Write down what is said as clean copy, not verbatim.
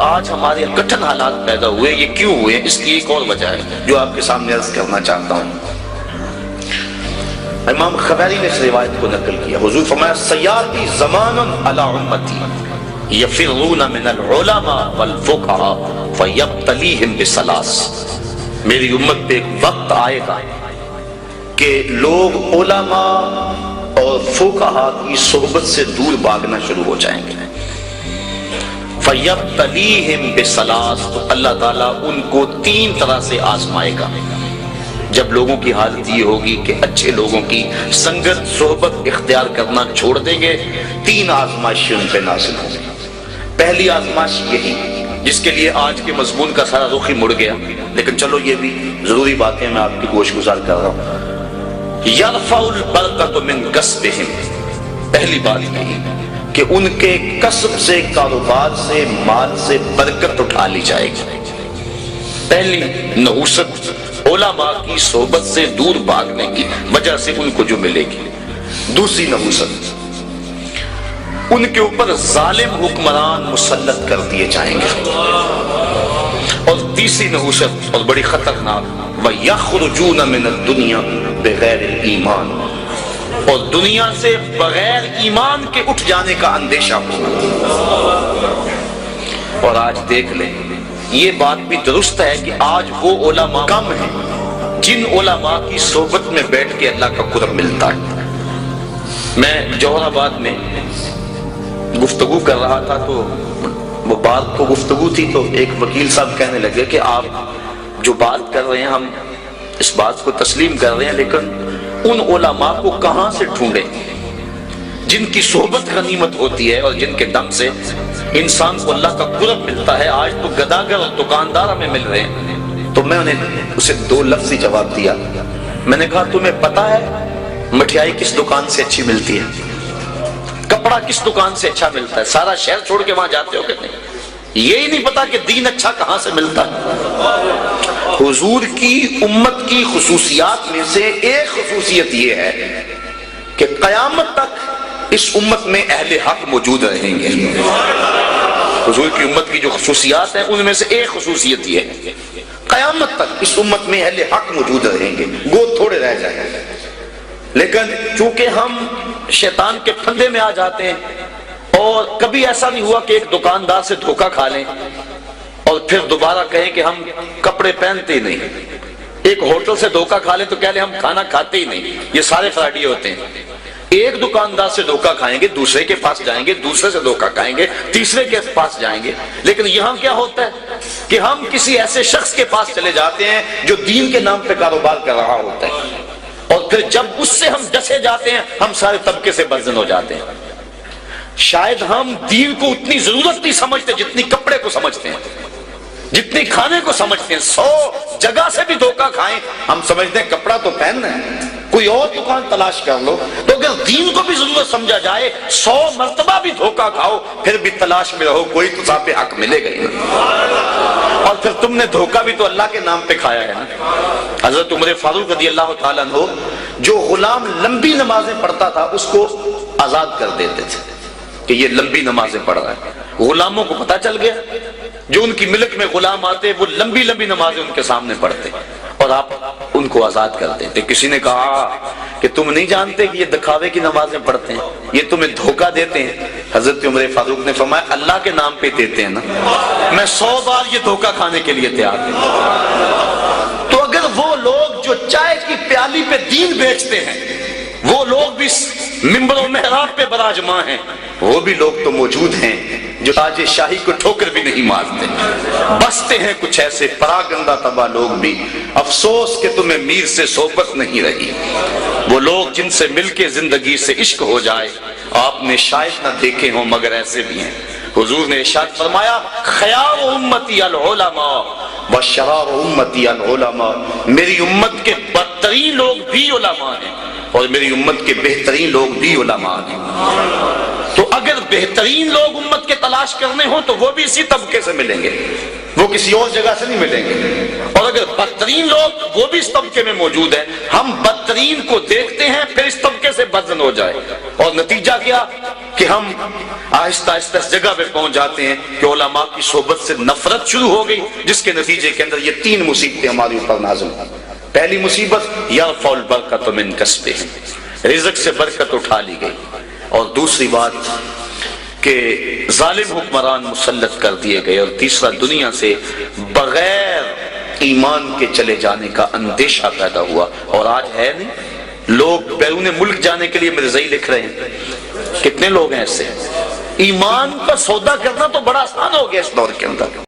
آج ہمارے کٹھن حالات پیدا ہوئے، یہ کیوں ہوئے؟ اس کی ایک اور وجہ ہے جو آپ کے سامنے عرض کرنا چاہتا ہوں۔ امام خبیری نے اس روایت کو نقل کیا، حضور فرمایا سیاتی زمان علی امتی یفرون من العلماء والفقہاء فیبتلیہم بثلاث، میری امت پہ ایک وقت آئے گا کہ لوگ علماء اور فقہاء کی صحبت سے دور بھاگنا شروع ہو جائیں گے۔ فیبتلیہم بثلاث، تو اللہ تعالیٰ ان کو 3 طرح سے آزمائے گا۔ جب لوگوں کی حالت یہ ہوگی کہ اچھے لوگوں کی سنگت صحبت اختیار کرنا چھوڑ دیں گے، 3 آزمائشیں ان پہ نازل ہوں گی۔ پہلی آزمائش یہی جس کے لیے آج کے مضمون کا سارا رخ ہی مڑ گیا، لیکن چلو یہ بھی ضروری باتیں میں آپ کی گوش گزار کر رہا ہوں۔ یرفع البرکۃ من کسبہم، پہلی بات یہی کہ ان کے کسب سے، کاروبار سے، مال سے برکت اٹھا لی جائے گی۔ پہلی نحوست علماء کی صحبت سے دور بھاگنے کی وجہ سے ان کو جو ملے گی۔ دوسری نحوست، ان کے اوپر ظالم حکمران مسلط کر دیے جائیں گے۔ اور تیسری نحوست اور بڑی خطرناک، وَيَخْرُجُونَ مِنَ الدُّنْيَا بِغَيْرِ الْإِيمَانِ، اور دنیا سے بغیر ایمان کے اٹھ جانے کا اندیشہ ہو۔ اور آج دیکھ لیں، یہ بات بھی درست ہے کہ آج وہ علماء کم ہیں جن علماء کی صحبت میں بیٹھ کے اللہ کا قرب ملتا ہے۔ میں جوہر آباد میں گفتگو کر رہا تھا تو وہ بات کو گفتگو تھی، تو ایک وکیل صاحب کہنے لگے کہ آپ جو بات کر رہے ہیں ہم اس بات کو تسلیم کر رہے ہیں، لیکن ان علماء کو کہاں سے ڈھونڈیں جن کی صحبت غنیمت ہوتی ہے اور جن کے دم سے انسان کو اللہ کا قرب ملتا ہے؟ آج تو گداگر اور دکاندار ہمیں مل رہے ہیں۔ تو میں انہیں اسے 2 لفظی جواب دیا، میں نے کہا تمہیں پتا ہے مٹھائی کس دکان سے اچھی ملتی ہے؟ کپڑا کس دکان سے اچھا ملتا ہے؟ سارا شہر چھوڑ کے وہاں جاتے ہو کہ نہیں؟ یہی نہیں پتا کہ دین اچھا کہاں سے ملتا ہے؟ حضور کی امت کی خصوصیات میں سے ایک خصوصیت یہ ہے کہ قیامت تک اس امت میں اہل حق موجود رہیں گے۔ حضور کی امت کی جو خصوصیات ہیں ان میں سے ایک خصوصیت یہ ہے، قیامت تک اس امت میں اہل حق موجود رہیں گے، گو تھوڑے رہ جائیں گے۔ لیکن چونکہ ہم شیطان کے پھندے میں آ جاتے ہیں، اور کبھی ایسا نہیں ہوا کہ ایک دکاندار سے دھوکہ کھا لیں اور پھر دوبارہ کہیں کہ ہم کپڑے پہنتے ہی نہیں، ایک ہوٹل سے دھوکہ کھا لیں تو کہہ لیں ہم کھانا کھاتے ہی نہیں۔ یہ سارے فراڈی ہوتے ہیں۔ ایک دکاندار سے دھوکہ کھائیں گے، دوسرے کے پاس جائیں گے، دوسرے سے دھوکہ کھائیں گے، تیسرے کے پاس جائیں گے۔ لیکن یہاں کیا ہوتا ہے کہ ہم کسی ایسے شخص کے پاس چلے جاتے ہیں جو دین کے نام پہ کاروبار کر رہا ہوتا ہے، اور پھر جب اس سے ہم ڈسے جاتے ہیں ہم سارے طبقے سے برزن ہو جاتے ہیں۔ شاید ہم دین کو اتنی ضرورت نہیں سمجھتے جتنی کپڑے کو سمجھتے ہیں، جتنی کھانے کو سمجھتے ہیں۔ 100 جگہ سے بھی دھوکہ کھائیں، ہم سمجھتے ہیں کپڑا تو پہننا ہے، کوئی اور دکان تلاش کر لو۔ تو اگر دین کو بھی ضرورت سمجھا جائے، 100 مرتبہ بھی دھوکہ کھاؤ، پھر بھی تلاش میں رہو، کوئی تو صاحب حق ملے گا ہی نہیں۔ اور پھر تم نے دھوکہ بھی تو اللہ کے نام پہ کھایا ہے نا۔ حضرت عمر فاروق رضی اللہ تعالیٰ عنہ جو غلام لمبی نمازیں پڑھتا تھا اس کو آزاد کر دیتے تھے کہ یہ لمبی نمازیں پڑھ رہا ہے۔ غلاموں کو پتہ چل گیا، جو ان کی ملک میں غلام آتے وہ لمبی لمبی نمازیں ان کے سامنے پڑھتے اور آپ ان کو آزاد کر دیتے۔ کسی نے کہا کہ تم نہیں جانتے کہ یہ دکھاوے کی نمازیں پڑھتے ہیں، یہ تمہیں دھوکہ دیتے ہیں۔ حضرت عمر فاروق نے فرمایا اللہ کے نام پہ دیتے ہیں نا، میں 100 بار یہ دھوکہ کھانے کے لیے تیار ہوں۔ تو اگر وہ لوگ جو چائے کی پیالی پہ دین بیچتے ہیں، وہ لوگ بھی منبر و محراب پہ براجمان ہیں، وہ بھی لوگ تو موجود ہیں جو تاج شاہی کو ٹھوکر بھی نہیں مارتے۔ بستے ہیں کچھ ایسے پراگندہ تباہ لوگ بھی، افسوس کہ تمہیں میر سے صحبت نہیں رہی۔ وہ لوگ جن سے مل کے زندگی سے عشق ہو جائے آپ نے شاید نہ دیکھے ہوں، مگر ایسے بھی ہیں۔ حضور نے ارشاد فرمایا خیار امتی العلماء وشرار امتی العلماء، میری امت کے بدترین لوگ بھی علماء ہیں اور میری امت کے بہترین لوگ بھی علماء ہیں۔ تو اگر بہترین لوگ امت کے تلاش کرنے ہوں تو وہ بھی اسی طبقے سے ملیں گے، وہ کسی اور جگہ سے نہیں ملیں گے۔ اور اگر بدترین لوگ وہ بھی اس طبقے میں موجود ہیں، ہم بدترین کو دیکھتے ہیں پھر اس طبقے سے بدزن ہو جائے، اور نتیجہ کیا؟ کہ ہم آہستہ آہستہ اس جگہ پہ پہنچ جاتے ہیں کہ علماء کی صحبت سے نفرت شروع ہو گئی، جس کے نتیجے کے اندر یہ 3 مصیبتیں ہمارے اوپر نازل ہوئی۔ پہلی مصیبت یرفع البرکۃ من کسبہم، رزق سے برکت اٹھا لی گئی، اور دوسری بات کہ ظالم حکمران مسلط کر دیے گئے، اور تیسرا دنیا سے بغیر ایمان کے چلے جانے کا اندیشہ پیدا ہوا۔ اور آج ہے نہیں، لوگ بیرون ملک جانے کے لیے مرزائی لکھ رہے ہیں، کتنے لوگ ہیں ایسے؟ ایمان کا سودا کرنا تو بڑا آسان ہو گیا اس دور کے اندر۔